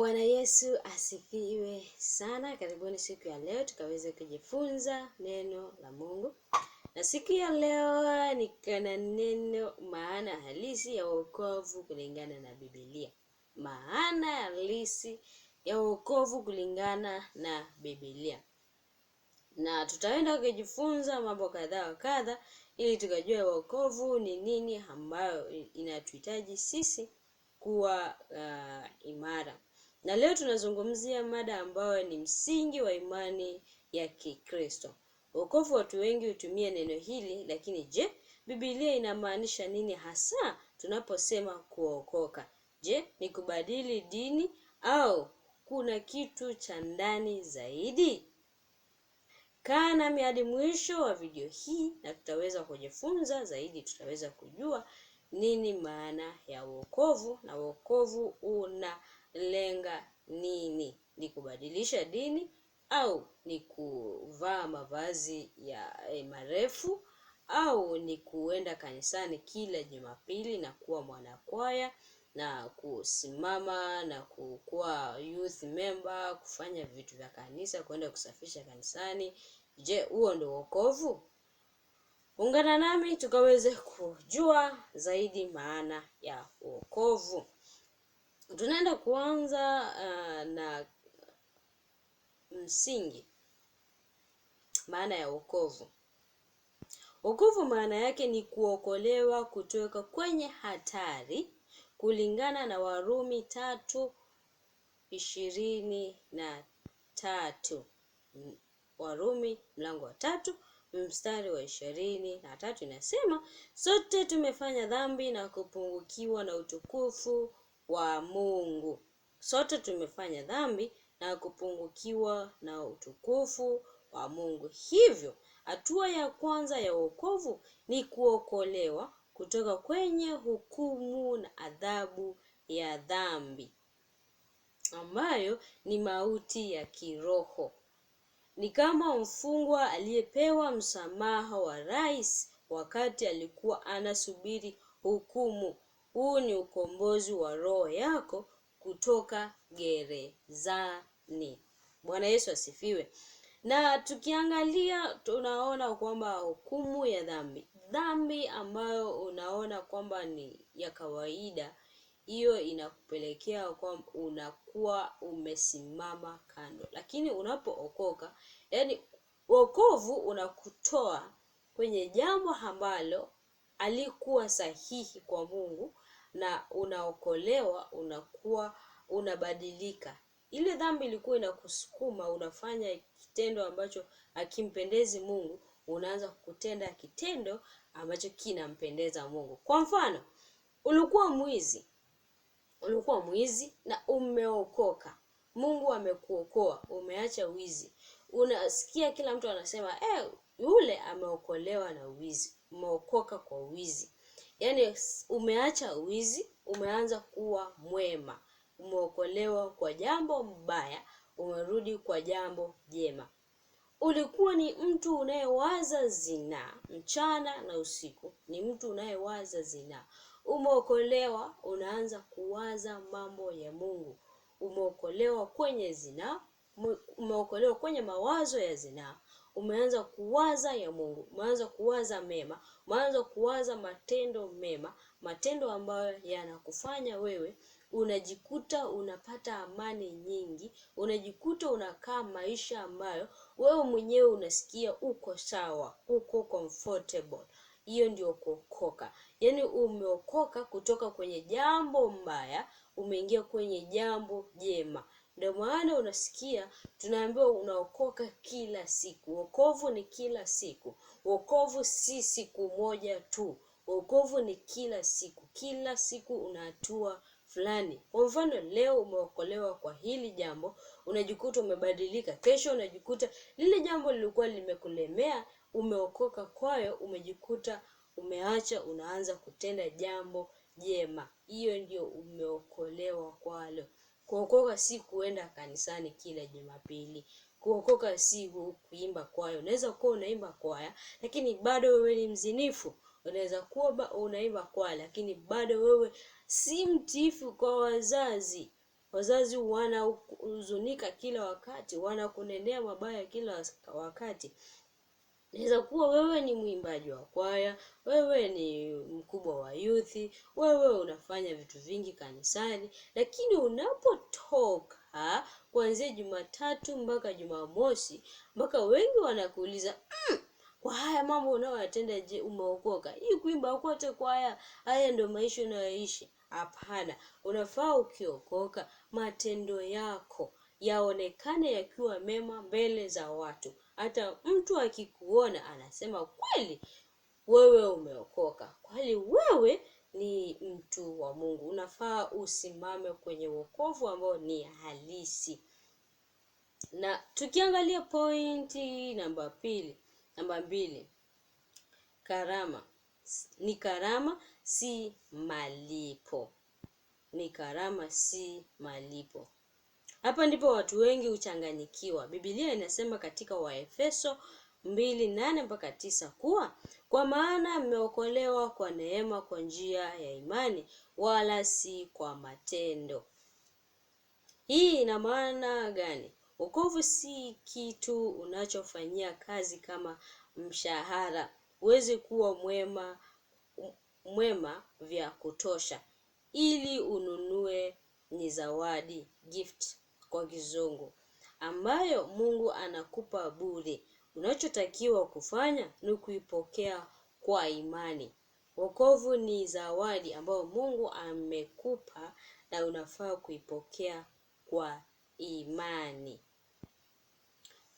Bwana Yesu asifiwe sana. Karibuni siku ya leo tukaweze kujifunza neno la Mungu. Na siku ya leo nikana neno maana halisi ya wokovu kulingana na Biblia. Maana halisi ya wokovu kulingana na Biblia. Na tutaenda kujifunza mambo kadha wa kadha ili tukajue wokovu ni nini ambayo inatuhitaji sisi kuwa imara. Na leo tunazungumzia mada ambayo ni msingi wa imani ya Kikristo. Wokovu, watu wengi hutumia neno hili, lakini je, Biblia inamaanisha nini hasa tunaposema kuokoka? Je, ni kubadili dini au kuna kitu cha ndani zaidi? Kaa nami hadi mwisho wa video hii na tutaweza kujifunza zaidi, tutaweza kujua nini maana ya wokovu na wokovu unalenga nini. Ni kubadilisha dini au ni kuvaa mavazi ya marefu au ni kuenda kanisani kila Jumapili na kuwa mwanakwaya na kusimama na kuwa youth member, kufanya vitu vya kanisa, kwenda kusafisha kanisani. Je, huo ndio wokovu? Ungana nami tukaweze kujua zaidi maana ya wokovu. Tunaenda kuanza na msingi. Maana ya wokovu. Wokovu maana yake ni kuokolewa kutoka kwenye hatari kulingana na Warumi 3:23. Warumi mlango wa 3 mstari wa 23 inasema, sote tumefanya dhambi na kupungukiwa na utukufu wa Mungu. Sote tumefanya dhambi na kupungukiwa na utukufu wa Mungu. Hivyo, hatua ya kwanza ya wokovu ni kuokolewa kutoka kwenye hukumu na adhabu ya dhambi, ambayo ni mauti ya kiroho. Ni kama mfungwa aliyepewa msamaha wa rais wakati alikuwa anasubiri hukumu. Huu ni ukombozi wa roho yako kutoka gerezani. Bwana Yesu asifiwe. Na tukiangalia tunaona kwamba hukumu ya dhambi ambayo unaona kwamba ni ya kawaida, hiyo inakupelekea kwamba unakuwa umesimama kando. Lakini unapookoka, yani wokovu unakutoa kwenye jambo ambalo alikuwa sahihi kwa Mungu, na unaokolewa, unakuwa unabadilika. Ile dhambi ilikuwa inakusukuma unafanya kitendo ambacho hakimpendezi Mungu, unaanza kutenda kitendo ambacho kinampendeza Mungu. Kwa mfano, ulikuwa mwizi na umeokoka. Mungu amekuokoa, umeacha wizi. Unasikia kila mtu anasema, yule ameokolewa na wizi, umeokoka kwa wizi. Yaani umeacha wizi, umeanza kuwa mwema. Umeokolewa kwa jambo mbaya, umerudi kwa jambo jema. Ulikuwa ni mtu unayewaza zinaa mchana na usiku, ni mtu unayewaza zinaa. Umeokolewa, unaanza kuwaza mambo ya Mungu. Umeokolewa kwenye zinaa, umeokolewa kwenye mawazo ya zinaa. Umeanza kuwaza ya Mungu, umeanza kuwaza mema, umeanza kuwaza matendo mema, matendo ambayo yanakufanya wewe unajikuta unapata amani nyingi, unajikuta unakaa maisha ambayo wewe mwenyewe unasikia uko sawa, uko comfortable. Hiyo ndio kuokoka. Yaani umeokoka kutoka kwenye jambo mbaya, umeingia kwenye jambo jema. Ndio maana unasikia tunaambiwa unaokoka kila siku. Wokovu ni kila siku. Wokovu si siku moja tu. Wokovu ni kila siku. Kila siku una hatua fulani. Kwa mfano, leo umeokolewa kwa hili jambo, unajikuta umebadilika. Kesho unajikuta lile jambo lilikuwa limekulemea, umeokoka kwayo, umejikuta umeacha, unaanza kutenda jambo jema. Hiyo ndio umeokolewa kwalo. Kuokoka si kuenda kanisani kila Jumapili. Kuokoka si kuimba kwaya. Unaweza kuwa unaimba kwaya lakini bado wewe ni mzinifu. Unaweza kuwa unaimba kwaya lakini bado wewe si mtiifu kwa wazazi. Wazazi wanahuzunika kila wakati, wanakunenea mabaya kila wakati. Inaweza kuwa wewe ni mwimbaji wa kwaya, wewe ni mkubwa wa youth, wewe unafanya vitu vingi kanisani, lakini unapotoka kuanzia Jumatatu mpaka Jumamosi, mpaka wengi wanakuuliza, kwa haya mambo unayoyatenda, je, umeokoka? Hii kuimba kote kwaya, haya ndio maisha unayoishi? Hapana, unafaa ukiokoka matendo yako yaonekane yakiwa mema mbele za watu. Hata mtu akikuona anasema kweli wewe umeokoka, kweli wewe ni mtu wa Mungu. Unafaa usimame kwenye wokovu ambao ni halisi. Na tukiangalia pointi namba mbili, karama ni karama, si malipo. Ni karama, si malipo. Hapa ndipo watu wengi huchanganyikiwa. Biblia inasema katika Waefeso 2:8-9 kuwa kwa maana mmeokolewa kwa neema kwa njia ya imani, wala si kwa matendo. Hii ina maana gani? Wokovu si kitu unachofanyia kazi kama mshahara. Huwezi kuwa mwema vya kutosha ili ununue. Ni zawadi, gift kwa kizungu, ambayo Mungu anakupa bure. Unachotakiwa kufanya ni kuipokea kwa imani. Wokovu ni zawadi ambayo Mungu amekupa na unafaa kuipokea kwa imani.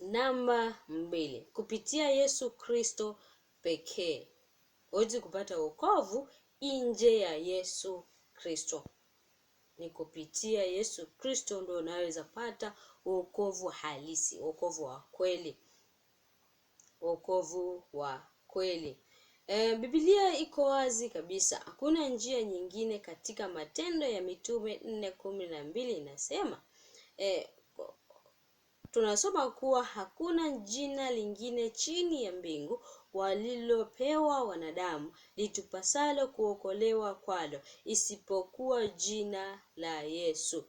Namba 2, kupitia Yesu Kristo pekee. Huwezi kupata wokovu nje ya Yesu Kristo. Ni kupitia Yesu Kristo ndio unaweza pata wokovu halisi, wokovu wa kweli. Wokovu wa kweli. Biblia iko wazi kabisa. Hakuna njia nyingine. Katika Matendo ya Mitume 4:12 inasema, tunasoma kuwa hakuna jina lingine chini ya mbingu walilopewa wanadamu litupasalo kuokolewa kwalo, isipokuwa jina la Yesu.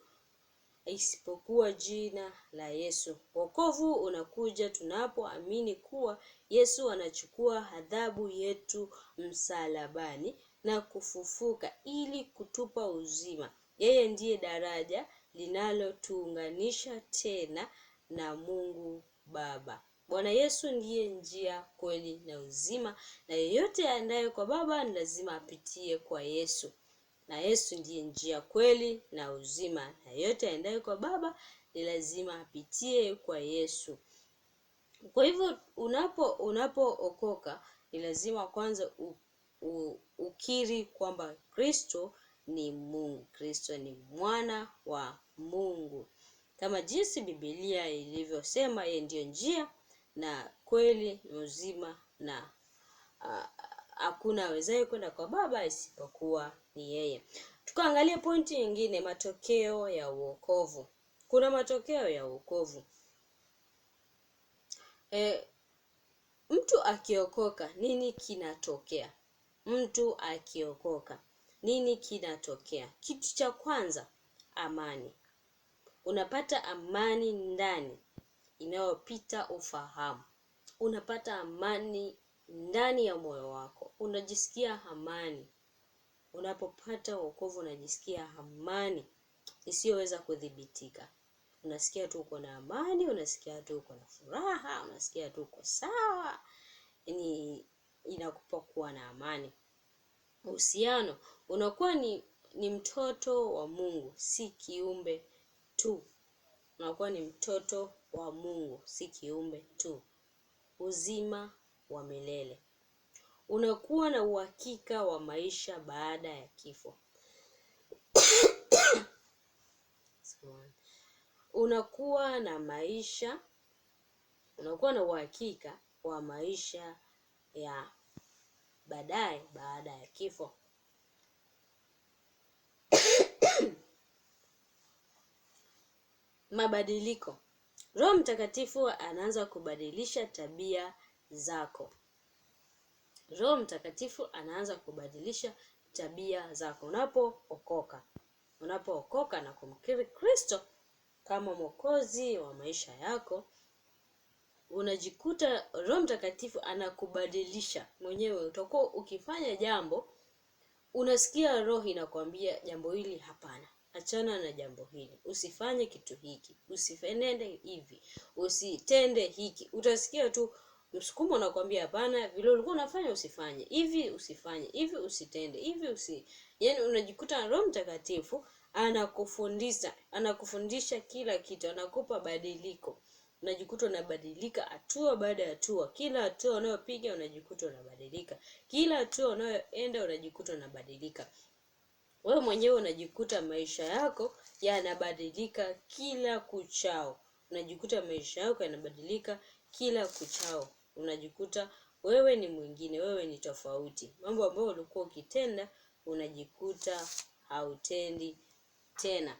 Isipokuwa jina la Yesu. Wokovu unakuja tunapoamini kuwa Yesu anachukua adhabu yetu msalabani na kufufuka ili kutupa uzima. Yeye ndiye daraja linalotuunganisha tena na Mungu Baba. Bwana Yesu ndiye njia, kweli na uzima, na yeyote aendaye kwa Baba ni lazima apitie kwa Yesu. Na Yesu ndiye njia, kweli na uzima, na yeyote aendaye kwa Baba ni lazima apitie kwa Yesu. Kwa hivyo unapookoka ni lazima kwanza ukiri kwamba Kristo ni Mungu. Kristo ni mwana wa Mungu. Kama jinsi Biblia ilivyosema, yeye ndiyo njia na kweli na uzima, na hakuna awezaye kwenda kwa Baba isipokuwa ni yeye. Tukaangalia pointi nyingine, matokeo ya wokovu. Kuna matokeo ya wokovu. Mtu akiokoka, nini kinatokea? Mtu akiokoka, nini kinatokea? Kitu cha kwanza, amani. Unapata amani ndani inayopita ufahamu. Unapata amani ndani ya moyo wako. Unajisikia amani. Unapopata wokovu unajisikia amani isiyoweza kudhibitika. Unasikia tu uko na amani, unasikia tu uko na furaha, unasikia tu uko sawa. Inakupa kuwa na amani. Uhusiano, unakuwa ni mtoto wa Mungu, si kiumbe tu. Unakuwa ni mtoto wa Mungu, si kiumbe tu. Uzima wa milele. Unakuwa na uhakika wa maisha baada ya kifo. Unakuwa na uhakika wa maisha ya baadaye baada ya kifo. Mabadiliko. Roho Mtakatifu anaanza kubadilisha tabia zako. Roho Mtakatifu anaanza kubadilisha tabia zako unapookoka. Unapookoka na kumkiri Kristo kama Mwokozi wa maisha yako, unajikuta Roho Mtakatifu anakubadilisha mwenyewe. Utakuwa ukifanya jambo, unasikia roho inakwambia jambo hili hapana, achana na jambo hili, usifanye kitu hiki, usifenende hivi, usitende hiki. Utasikia tu msukumo unakwambia hapana, vile ulikuwa unafanya usifanye hivi, usifanye hivi, usitende hivi, yaani unajikuta Roho Mtakatifu anakufundisha kila kitu, anakupa badiliko. Unajikuta unabadilika hatua baada ya hatua. Kila hatua unayopiga unajikuta unabadilika. Kila hatua unayoenda unajikuta unabadilika. Wewe mwenyewe unajikuta maisha yako yanabadilika kila kuchao. Unajikuta maisha yako yanabadilika kila kuchao. Unajikuta wewe ni mwingine, wewe ni tofauti. Mambo ambayo ulikuwa ukitenda unajikuta hautendi tena.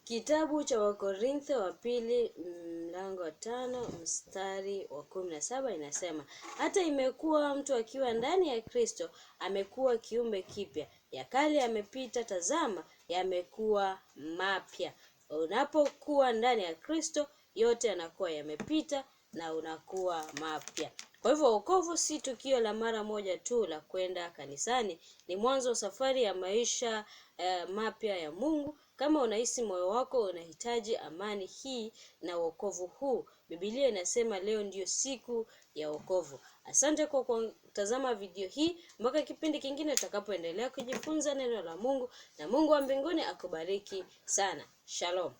Kitabu cha Wakorintho wa pili mlango wa 5 mstari wa 17 inasema, hata imekuwa mtu akiwa ndani ya Kristo amekuwa kiumbe kipya, ya kale yamepita, tazama yamekuwa mapya. Unapokuwa ndani ya Kristo yote yanakuwa yamepita na unakuwa mapya. Kwa hivyo wokovu si tukio la mara moja tu la kwenda kanisani, ni mwanzo wa safari ya maisha mapya ya Mungu. Kama unahisi moyo wako unahitaji amani hii na wokovu huu, Biblia inasema leo ndiyo siku ya wokovu. Asante kwa kutazama video hii. Mpaka kipindi kingine tutakapoendelea kujifunza neno la Mungu, na Mungu wa mbinguni akubariki sana. Shalom.